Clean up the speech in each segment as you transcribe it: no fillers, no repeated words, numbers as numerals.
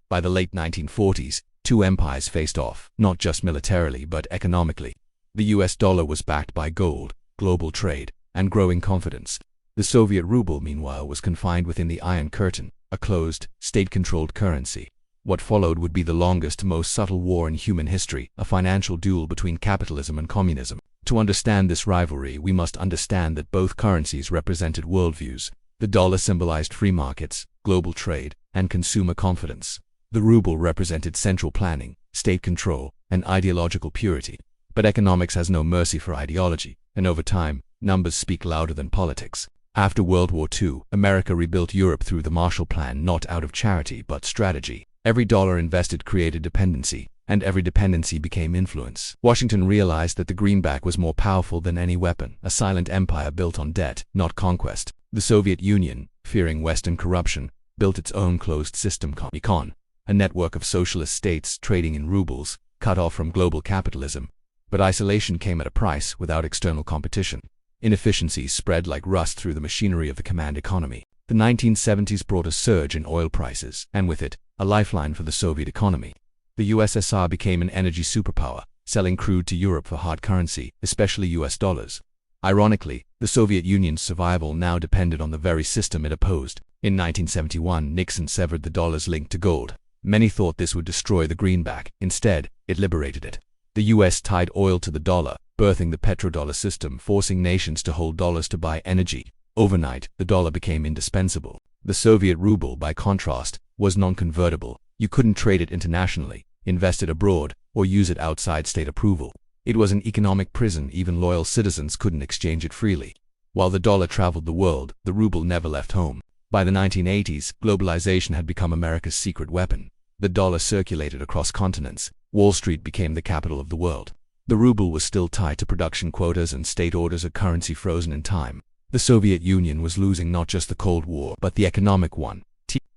By the late 1940s, two empires faced off, not just militarily but economically. The US dollar was backed by gold, global trade, and growing confidence. The Soviet ruble, meanwhile, was confined within the Iron Curtain, a closed, state-controlled currency. What followed would be the longest, most subtle war in human history, a financial duel between capitalism and communism. To understand this rivalry, we must understand that both currencies represented worldviews. The dollar symbolized free markets, global trade, and consumer confidence. The ruble represented central planning, state control, and ideological purity. But economics has no mercy for ideology, and over time, numbers speak louder than politics. After World War II, America rebuilt Europe through the Marshall Plan, not out of charity but strategy. Every dollar invested created dependency, and every dependency became influence. Washington realized that the greenback was more powerful than any weapon, a silent empire built on debt, not conquest. The Soviet Union, fearing Western corruption, built its own closed system, Econ, a network of socialist states trading in rubles, cut off from global capitalism. But isolation came at a price. Without external competition, inefficiencies spread like rust through the machinery of the command economy. The 1970s brought a surge in oil prices, and with it, a lifeline for the Soviet economy. The USSR became an energy superpower, selling crude to Europe for hard currency, especially US dollars. Ironically, the Soviet Union's survival now depended on the very system it opposed. In 1971, Nixon severed the dollar's link to gold. Many thought this would destroy the greenback. Instead, it liberated it. The US tied oil to the dollar, birthing the petrodollar system, forcing nations to hold dollars to buy energy. Overnight, the dollar became indispensable. The Soviet ruble, by contrast, was non-convertible. You couldn't trade it internationally, invest it abroad, or use it outside state approval. It was an economic prison. Even loyal citizens couldn't exchange it freely. While the dollar traveled the world, the ruble never left home. By the 1980s, globalization had become America's secret weapon. The dollar circulated across continents. Wall Street became the capital of the world. The ruble was still tied to production quotas and state orders, a currency frozen in time. The Soviet Union was losing not just the Cold War, but the economic one.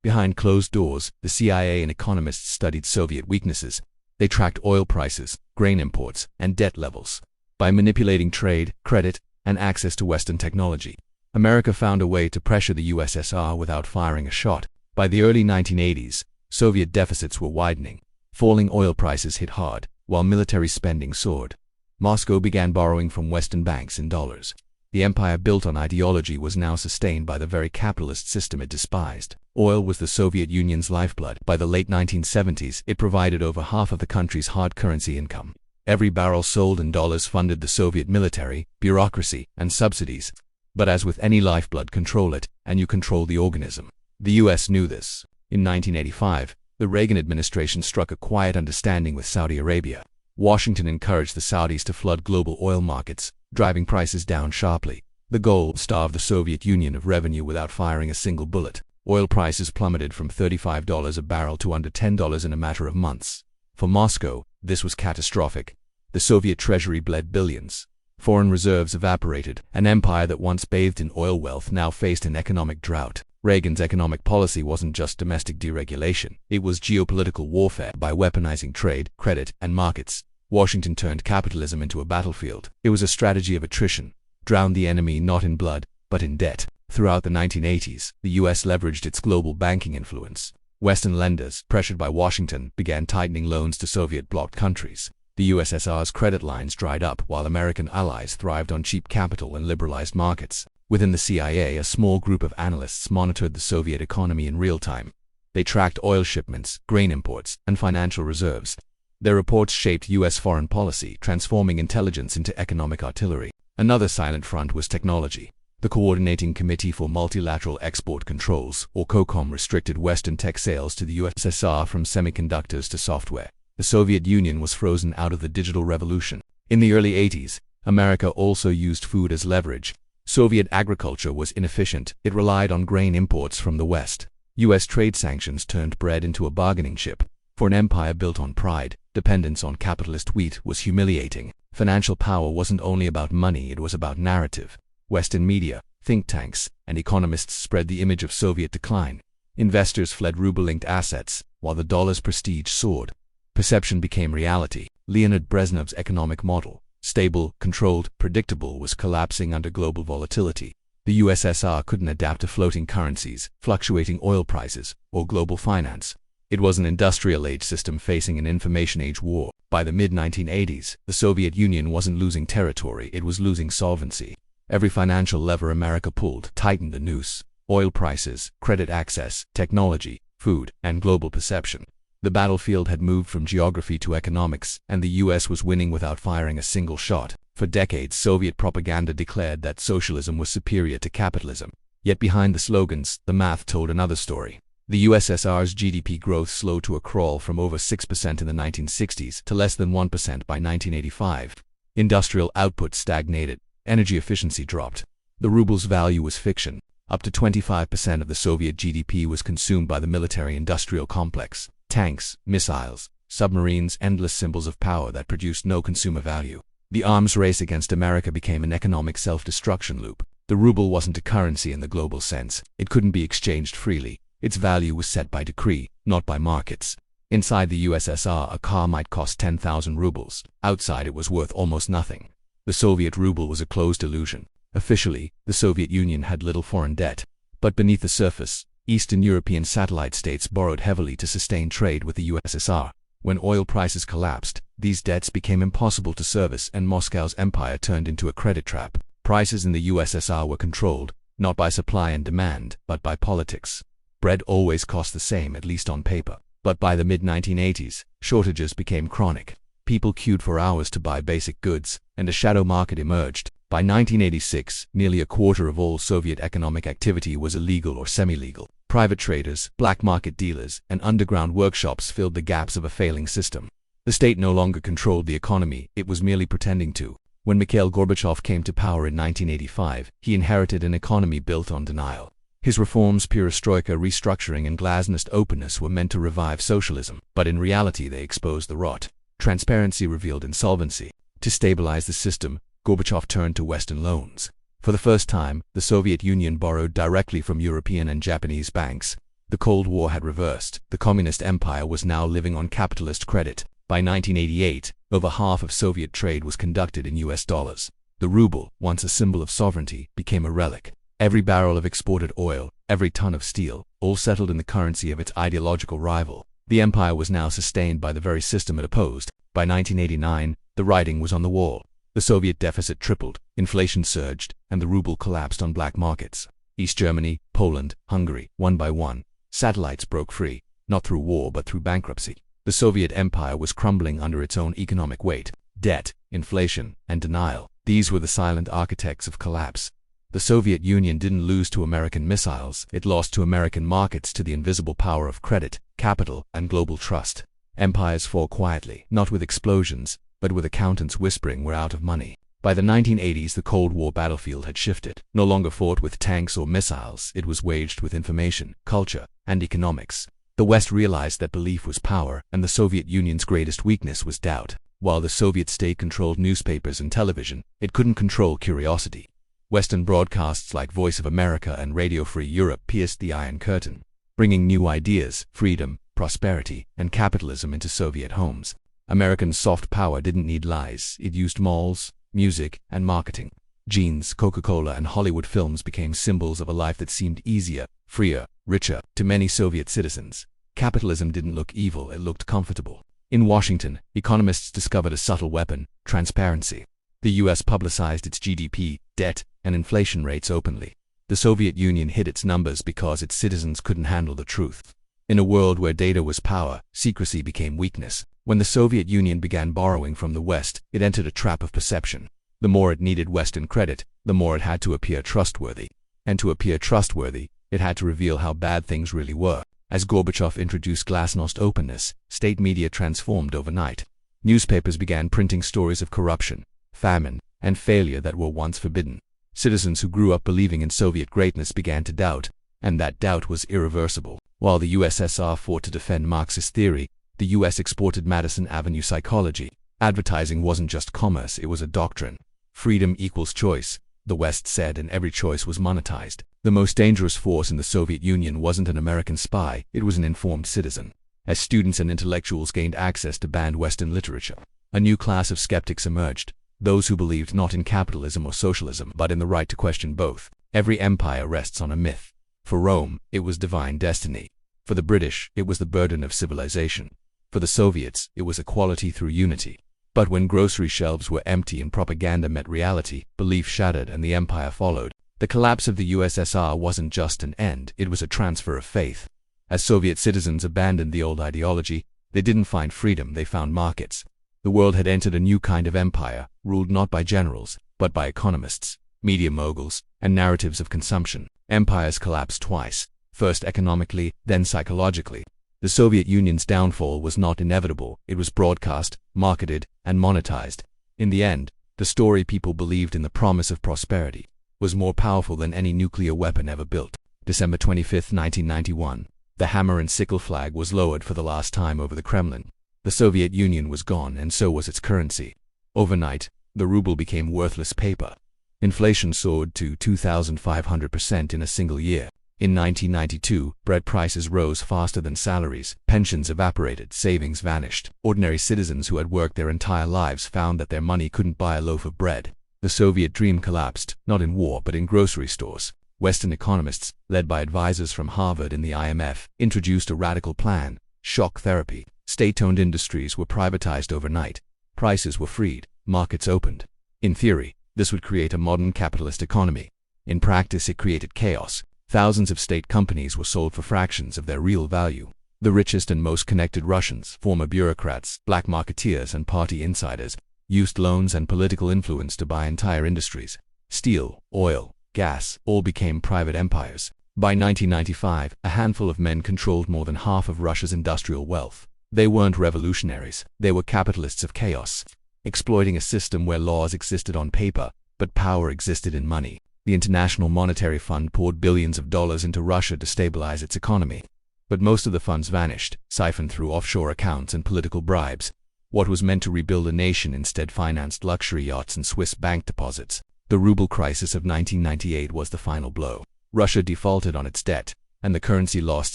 Behind closed doors, the CIA and economists studied Soviet weaknesses. They tracked oil prices, grain imports, and debt levels. By manipulating trade, credit, and access to Western technology, America found a way to pressure the USSR without firing a shot. By the early 1980s, Soviet deficits were widening. Falling oil prices hit hard, while military spending soared. Moscow began borrowing from Western banks in dollars. The empire built on ideology was now sustained by the very capitalist system it despised. Oil was the Soviet Union's lifeblood. By the late 1970s, it provided over half of the country's hard currency income. Every barrel sold in dollars funded the Soviet military, bureaucracy, and subsidies. But as with any lifeblood, control it, and you control the organism. The US knew this. In 1985, the Reagan administration struck a quiet understanding with Saudi Arabia. Washington encouraged the Saudis to flood global oil markets, driving prices down sharply. The goal: starve the Soviet Union of revenue without firing a single bullet. Oil prices plummeted from $35 a barrel to under $10 in a matter of months. For Moscow, this was catastrophic. The Soviet treasury bled billions. Foreign reserves evaporated. An empire that once bathed in oil wealth now faced an economic drought. Reagan's economic policy wasn't just domestic deregulation. It was geopolitical warfare. By weaponizing trade, credit, and markets, Washington turned capitalism into a battlefield. It was a strategy of attrition. Drown the enemy not in blood, but in debt. Throughout the 1980s, the US leveraged its global banking influence. Western lenders, pressured by Washington, began tightening loans to Soviet-blocked countries. The USSR's credit lines dried up, while American allies thrived on cheap capital and liberalized markets. Within the CIA, a small group of analysts monitored the Soviet economy in real time. They tracked oil shipments, grain imports, and financial reserves. Their reports shaped US foreign policy, transforming intelligence into economic artillery. Another silent front was technology. The Coordinating Committee for Multilateral Export Controls, or COCOM, restricted Western tech sales to the USSR from semiconductors to software. The Soviet Union was frozen out of the digital revolution. In the early 80s, America also used food as leverage. Soviet agriculture was inefficient. It relied on grain imports from the West. US trade sanctions turned bread into a bargaining chip. For an empire built on pride, dependence on capitalist wheat was humiliating. Financial power wasn't only about money, it was about narrative. Western media, think tanks, and economists spread the image of Soviet decline. Investors fled ruble-linked assets, while the dollar's prestige soared. Perception became reality. Leonid Brezhnem's economic model, stable, controlled, predictable, was collapsing under global volatility. The USSR couldn't adapt to floating currencies, fluctuating oil prices, or global finance. It was an industrial age system facing an information age war. By the mid-1980s, the Soviet Union wasn't losing territory, it was losing solvency. Every financial lever America pulled tightened the noose. Oil prices, credit access, technology, food, and global perception. The battlefield had moved from geography to economics, and the US was winning without firing a single shot. For decades, Soviet propaganda declared that socialism was superior to capitalism. Yet behind the slogans, the math told another story. The USSR's GDP growth slowed to a crawl from over 6% in the 1960s to less than 1% by 1985. Industrial output stagnated. Energy efficiency dropped. The ruble's value was fiction. Up to 25% of the Soviet GDP was consumed by the military-industrial complex. Tanks, missiles, submarines, endless symbols of power that produced no consumer value. The arms race against America became an economic self-destruction loop. The ruble wasn't a currency in the global sense. It couldn't be exchanged freely. Its value was set by decree, not by markets. Inside the USSR, a car might cost 10,000 rubles. Outside, it was worth almost nothing. The Soviet ruble was a closed illusion. Officially, the Soviet Union had little foreign debt. But beneath the surface, Eastern European satellite states borrowed heavily to sustain trade with the USSR. When oil prices collapsed, these debts became impossible to service and Moscow's empire turned into a credit trap. Prices in the USSR were controlled, not by supply and demand, but by politics. Bread always cost the same, at least on paper. But by the mid-1980s, shortages became chronic. People queued for hours to buy basic goods, and a shadow market emerged. By 1986, nearly a quarter of all Soviet economic activity was illegal or semi-legal. Private traders, black market dealers, and underground workshops filled the gaps of a failing system. The state no longer controlled the economy, it was merely pretending to. When Mikhail Gorbachev came to power in 1985, he inherited an economy built on denial. His reforms, perestroika, restructuring, and glasnost openness were meant to revive socialism, but in reality they exposed the rot. Transparency revealed insolvency. To stabilize the system, Gorbachev turned to Western loans. For the first time, the Soviet Union borrowed directly from European and Japanese banks. The Cold War had reversed. The communist empire was now living on capitalist credit. By 1988, over half of Soviet trade was conducted in US dollars. The ruble, once a symbol of sovereignty, became a relic. Every barrel of exported oil, every ton of steel, all settled in the currency of its ideological rival. The empire was now sustained by the very system it opposed. By 1989, the writing was on the wall. The Soviet deficit tripled, inflation surged, and the ruble collapsed on black markets. East Germany, Poland, Hungary, one by one, satellites broke free, not through war but through bankruptcy. The Soviet empire was crumbling under its own economic weight. Debt, inflation, and denial. These were the silent architects of collapse. The Soviet Union didn't lose to American missiles, it lost to American markets, to the invisible power of credit, capital, and global trust. Empires fall quietly, not with explosions, but with accountants whispering we're out of money. By the 1980s, the Cold War battlefield had shifted. No longer fought with tanks or missiles, it was waged with information, culture, and economics. The West realized that belief was power, and the Soviet Union's greatest weakness was doubt. While the Soviet state controlled newspapers and television, it couldn't control curiosity. Western broadcasts like Voice of America and Radio Free Europe pierced the Iron Curtain, bringing new ideas, freedom, prosperity, and capitalism into Soviet homes. American soft power didn't need lies, it used malls, music, and marketing. Jeans, Coca-Cola, and Hollywood films became symbols of a life that seemed easier, freer, richer to many Soviet citizens. Capitalism didn't look evil, it looked comfortable. In Washington, economists discovered a subtle weapon: transparency. The US publicized its GDP, debt, and inflation rates openly. The Soviet Union hid its numbers because its citizens couldn't handle the truth. In a world where data was power, secrecy became weakness. When the Soviet Union began borrowing from the West, it entered a trap of perception. The more it needed Western credit, the more it had to appear trustworthy. And to appear trustworthy, it had to reveal how bad things really were. As Gorbachev introduced glasnost openness, state media transformed overnight. Newspapers began printing stories of corruption, famine, and failure that were once forbidden. Citizens who grew up believing in Soviet greatness began to doubt, and that doubt was irreversible. While the USSR fought to defend Marxist theory, the US exported Madison Avenue psychology. Advertising wasn't just commerce, it was a doctrine. Freedom equals choice, the West said, and every choice was monetized. The most dangerous force in the Soviet Union wasn't an American spy, it was an informed citizen. As students and intellectuals gained access to banned Western literature, a new class of skeptics emerged. Those who believed not in capitalism or socialism, but in the right to question both. Every empire rests on a myth. For Rome, it was divine destiny. For the British, it was the burden of civilization. For the Soviets, it was equality through unity. But when grocery shelves were empty and propaganda met reality, belief shattered and the empire followed. The collapse of the USSR wasn't just an end, it was a transfer of faith. As Soviet citizens abandoned the old ideology, they didn't find freedom, they found markets. The world had entered a new kind of empire, ruled not by generals, but by economists, media moguls, and narratives of consumption. Empires collapsed twice, first economically, then psychologically. The Soviet Union's downfall was not inevitable, it was broadcast, marketed, and monetized. In the end, the story people believed in, the promise of prosperity, was more powerful than any nuclear weapon ever built. December 25, 1991. The hammer and sickle flag was lowered for the last time over the Kremlin. The Soviet Union was gone, and so was its currency. Overnight, the ruble became worthless paper. Inflation soared to 2,500% in a single year. In 1992, bread prices rose faster than salaries, pensions evaporated, savings vanished. Ordinary citizens who had worked their entire lives found that their money couldn't buy a loaf of bread. The Soviet dream collapsed, not in war but in grocery stores. Western economists, led by advisors from Harvard and the IMF, introduced a radical plan: shock therapy. State-owned industries were privatized overnight. Prices were freed, markets opened. In theory, this would create a modern capitalist economy. In practice, it created chaos. Thousands of state companies were sold for fractions of their real value. The richest and most connected Russians, former bureaucrats, black marketeers, and party insiders, used loans and political influence to buy entire industries. Steel, oil, gas, all became private empires. By 1995, a handful of men controlled more than half of Russia's industrial wealth. They weren't revolutionaries, they were capitalists of chaos, exploiting a system where laws existed on paper, but power existed in money. The International Monetary Fund poured billions of dollars into Russia to stabilize its economy. But most of the funds vanished, siphoned through offshore accounts and political bribes. What was meant to rebuild a nation instead financed luxury yachts and Swiss bank deposits. The ruble crisis of 1998 was the final blow. Russia defaulted on its debt, and the currency lost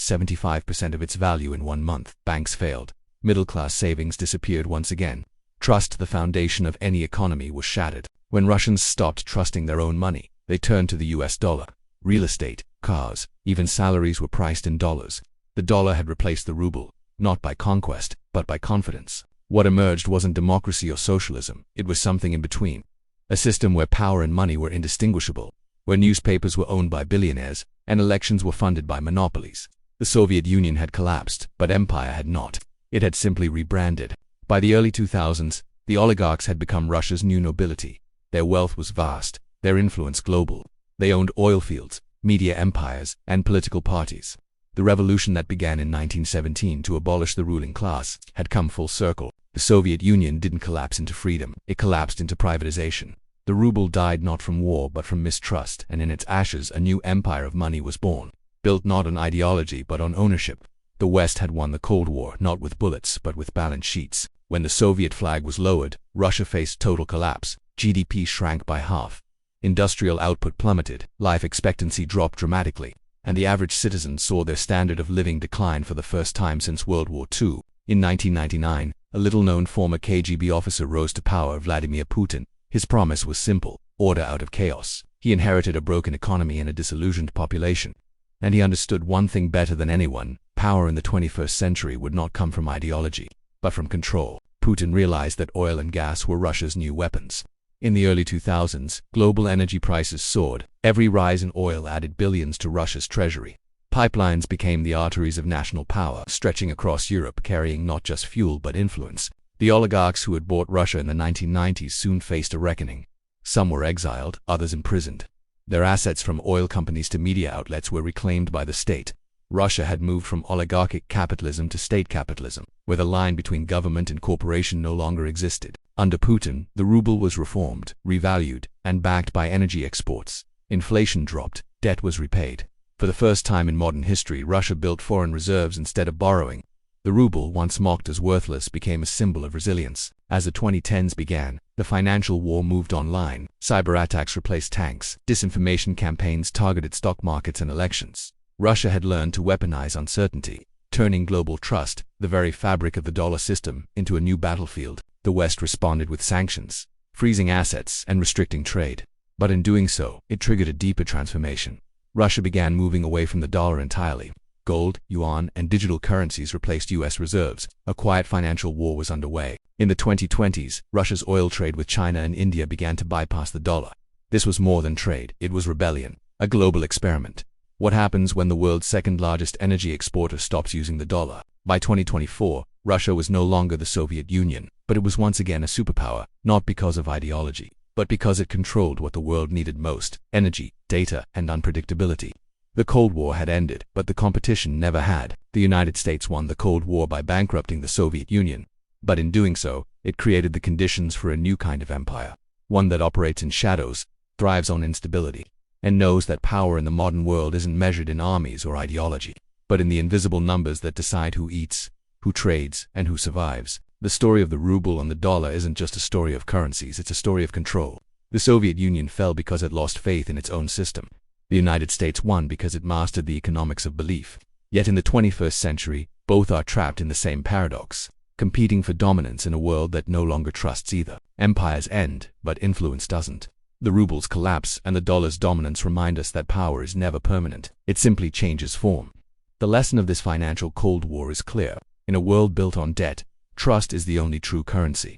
75% of its value in 1 month. Banks failed. Middle-class savings disappeared once again. Trust, the foundation of any economy, was shattered. When Russians stopped trusting their own money, they turned to the US dollar. Real estate, cars, even salaries were priced in dollars. The dollar had replaced the ruble, not by conquest, but by confidence. What emerged wasn't democracy or socialism, it was something in between. A system where power and money were indistinguishable, where newspapers were owned by billionaires, and elections were funded by monopolies. The Soviet Union had collapsed, but empire had not. It had simply rebranded. By the early 2000s, the oligarchs had become Russia's new nobility. Their wealth was vast, their influence global. They owned oil fields, media empires, and political parties. The revolution that began in 1917 to abolish the ruling class had come full circle. The Soviet Union didn't collapse into freedom, it collapsed into privatization. The ruble died not from war but from mistrust, and in its ashes a new empire of money was born, built not on ideology but on ownership. The West had won the Cold War not with bullets but with balance sheets. When the Soviet flag was lowered, Russia faced total collapse. GDP shrank by half. Industrial output plummeted, life expectancy dropped dramatically, and the average citizen saw their standard of living decline for the first time since World War II. In 1999, a little-known former KGB officer rose to power, Vladimir Putin. His promise was simple: order out of chaos. He inherited a broken economy and a disillusioned population. And he understood one thing better than anyone: power in the 21st century would not come from ideology, but from control. Putin realized that oil and gas were Russia's new weapons. In the early 2000s, global energy prices soared. Every rise in oil added billions to Russia's treasury. Pipelines became the arteries of national power, stretching across Europe, carrying not just fuel but influence. The oligarchs who had bought Russia in the 1990s soon faced a reckoning. Some were exiled, others imprisoned. Their assets, from oil companies to media outlets, were reclaimed by the state. Russia had moved from oligarchic capitalism to state capitalism, where the line between government and corporation no longer existed. Under Putin, the ruble was reformed, revalued, and backed by energy exports. Inflation dropped, debt was repaid. For the first time in modern history, Russia built foreign reserves instead of borrowing. The ruble, once mocked as worthless, became a symbol of resilience. As the 2010s began, the financial war moved online. Cyber attacks replaced tanks. Disinformation campaigns targeted stock markets and elections. Russia had learned to weaponize uncertainty, turning global trust, the very fabric of the dollar system, into a new battlefield. The West responded with sanctions, freezing assets and restricting trade. But in doing so, it triggered a deeper transformation. Russia began moving away from the dollar entirely. Gold, yuan, and digital currencies replaced US reserves. A quiet financial war was underway. In the 2020s, Russia's oil trade with China and India began to bypass the dollar. This was more than trade, it was rebellion, a global experiment. What happens when the world's second-largest energy exporter stops using the dollar? By 2024, Russia was no longer the Soviet Union, but it was once again a superpower, not because of ideology, but because it controlled what the world needed most: energy, data, and unpredictability. The Cold War had ended, but the competition never had. The United States won the Cold War by bankrupting the Soviet Union, but in doing so, it created the conditions for a new kind of empire, one that operates in shadows, thrives on instability, and knows that power in the modern world isn't measured in armies or ideology, but in the invisible numbers that decide who eats, who trades, and who survives. The story of the ruble and the dollar isn't just a story of currencies, it's a story of control. The Soviet Union fell because it lost faith in its own system. The United States won because it mastered the economics of belief. Yet in the 21st century, both are trapped in the same paradox, competing for dominance in a world that no longer trusts either. Empires end, but influence doesn't. The ruble's collapse and the dollar's dominance remind us that power is never permanent. It simply changes form. The lesson of this financial Cold War is clear. In a world built on debt, trust is the only true currency.